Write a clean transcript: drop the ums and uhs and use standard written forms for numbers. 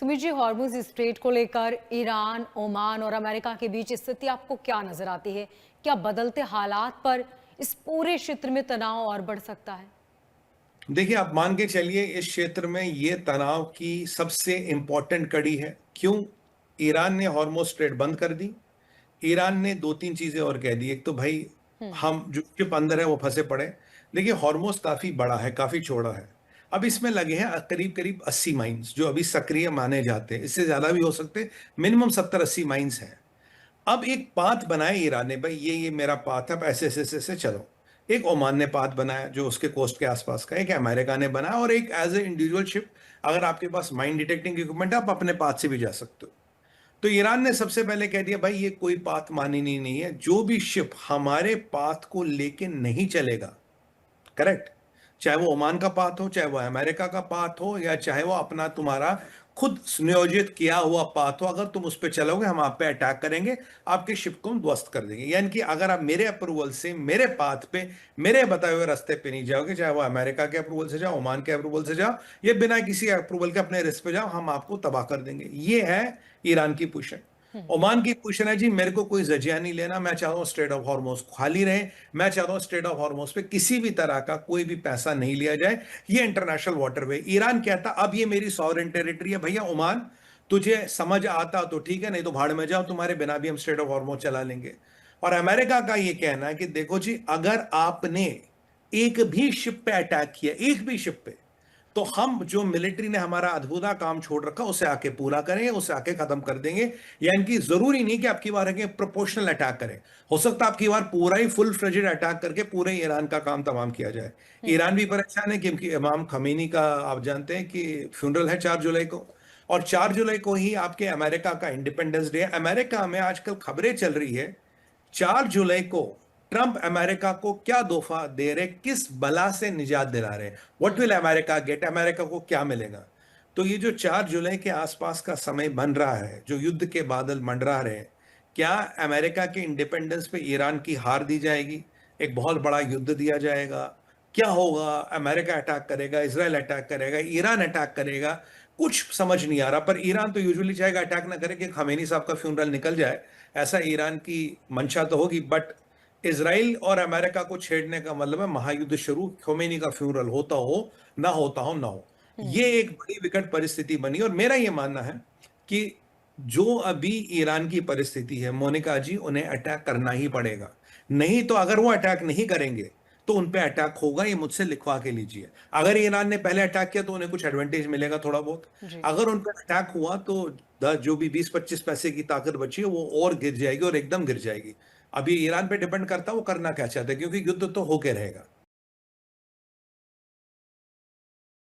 Sumit ji, Hormuz strait को लेकर Iran, Oman और अमेरिका के बीच स्थिति आपको क्या नजर आती है? क्या बदलते हालात पर इस पूरे क्षेत्र में तनाव और बढ़ सकता है? देखिए, आप मान के चलिए इस क्षेत्र में ये तनाव की सबसे इंपॉर्टेंट कड़ी है। क्यों? ईरान ने हॉर्मुज स्ट्रेट बंद कर दी। ईरान ने 2-3 चीजें और कह दी। एक तो भाई हम्म। हम जो शिप अंदर है वो फंसे पड़े। देखिए, हॉर्मुज काफी बड़ा है, काफी चौड़ा है। अब इसमें लगे हैं करीब करीब 80 माइंस जो अभी सक्रिय माने जाते हैं। इससे ज्यादा भी हो सकते हैं। मिनिमम 70-80 माइंस हैं। अब एक पाथ बनाया ईरान ने, भाई ये मेरा पाथ है, अब ऐसे ऐसे ऐसे ऐसे चलो। एक ओमान ने पाथ बनाया जो उसके कोस्ट के आसपास का, एक अमेरिका ने बनाया, और एक एज ए इंडिविजुअल शिप अगर आपके पास माइन डिटेक्टिंग इक्विपमेंट है आप अपने पाथ से भी जा सकते हो। तो ईरान ने सबसे पहले कह दिया भाई ये कोई पाथ माननी नहीं है। जो भी शिप हमारे पाथ को लेके नहीं चलेगा, करेक्ट, चाहे वो ओमान का पाथ हो, चाहे वो अमेरिका का पाथ हो, या चाहे वो अपना तुम्हारा खुद सुनियोजित किया हुआ पाथ हो, अगर तुम उस पर चलोगे हम आप पे अटैक करेंगे, आपके शिप को हम ध्वस्त कर देंगे। यानी कि अगर आप मेरे अप्रूवल से मेरे पाथ पे, मेरे बताए हुए रास्ते पे नहीं जाओगे, चाहे वो अमेरिका के अप्रूवल से जाओ, ओमान के अप्रूवल से जाओ, ये बिना किसी अप्रूवल के अपने रिस्क पे जाओ, हम आपको तबाह कर देंगे। ये है ईरान की पोजीशन। हम्म। ओमान की पोजीशन है जी मेरे को कोई जजिया नहीं लेना, मैं चाहता हूं स्ट्रेट ऑफ हॉर्मुज खाली रहे, मैं चाहता हूं स्ट्रेट ऑफ हॉर्मुज पे किसी भी तरह का कोई भी पैसा नहीं लिया जाए, ये इंटरनेशनल वाटरवे। ईरान कहता अब ये मेरी सॉवरेन टेरिटरी है, भैया ओमान तुझे समझ आता तो ठीक है, नहीं तो भाड़ में जाओ, तुम्हारे बिना भी हम स्ट्रेट ऑफ हॉर्मुज चला लेंगे। और अमेरिका का ये कहना है कि देखो जी अगर आपने एक भी शिप पे अटैक किया, एक भी शिप पे, तो हम जो मिलिट्री ने हमारा अधूरा काम छोड़ रखा उसे आके पूरा करेंगे, उसे आके खत्म कर देंगे। यानी कि जरूरी नहीं कि आपकी बार आके प्रोपोर्शनल अटैक करें, हो सकता है आपकी बार पूरा ही फुल फ्लेजेड अटैक करके पूरे ईरान का काम तमाम किया जाए। हम्म। ईरान भी परेशान है क्योंकि इमाम खमीनी का आप जानते हैं कि फ्यूनरल है 4 जुलाई को, और 4 जुलाई को ही आपके अमेरिका का इंडिपेंडेंस डे है। अमेरिका में आजकल खबरें चल रही है 4 जुलाई को ट्रंप अमेरिका को क्या तोहफा दे रहे, किस बला से निजात दिला रहे, what will America get, America को क्या मिलेगा। तो ये जो 4 जुलाई के आसपास का समय बन रहा है, जो युद्ध के बादल मंडरा रहे हैं, क्या अमेरिका के इंडिपेंडेंस पे ईरान की हार दी जाएगी, एक बहुत बड़ा युद्ध दिया जाएगा, क्या होगा, अमेरिका अटैक करेगा, इसराइल अटैक करेगा, ईरान अटैक करेगा, कुछ समझ नहीं आ रहा। पर ईरान तो यूजुअली चाहेगा अटैक ना करे कि खमेनी साहब का फ्यूनरल निकल जाए, ऐसा ईरान की मंशा तो होगी। बट इसराइल और अमेरिका को छेड़ने का मतलब है महायुद्ध शुरू, खोमेनी का फ्यूनरल होता हो ना होता हो ना हो। हम्म। ये एक बड़ी विकट परिस्थिति बनी, और मेरा ये मानना है कि जो अभी ईरान की परिस्थिति है मोनिका जी, उन्हें अटैक करना ही पड़ेगा। नहीं तो अगर वो अटैक नहीं करेंगे तो उन पे अटैक होगा, ये मुझसे लिखवा के लीजिए। अगर ईरान ने पहले अटैक किया तो उन्हें कुछ एडवांटेज मिलेगा थोड़ा बहुत। जी। अगर उन पर अटैक हुआ तो जो भी 20-25 पैसे की ताकत बची है वो और गिर जाएगी, और एकदम गिर जाएगी। अभी ईरान पे डिपेंड करता है वो करना क्या चाहता है, क्योंकि युद्ध तो होके रहेगा।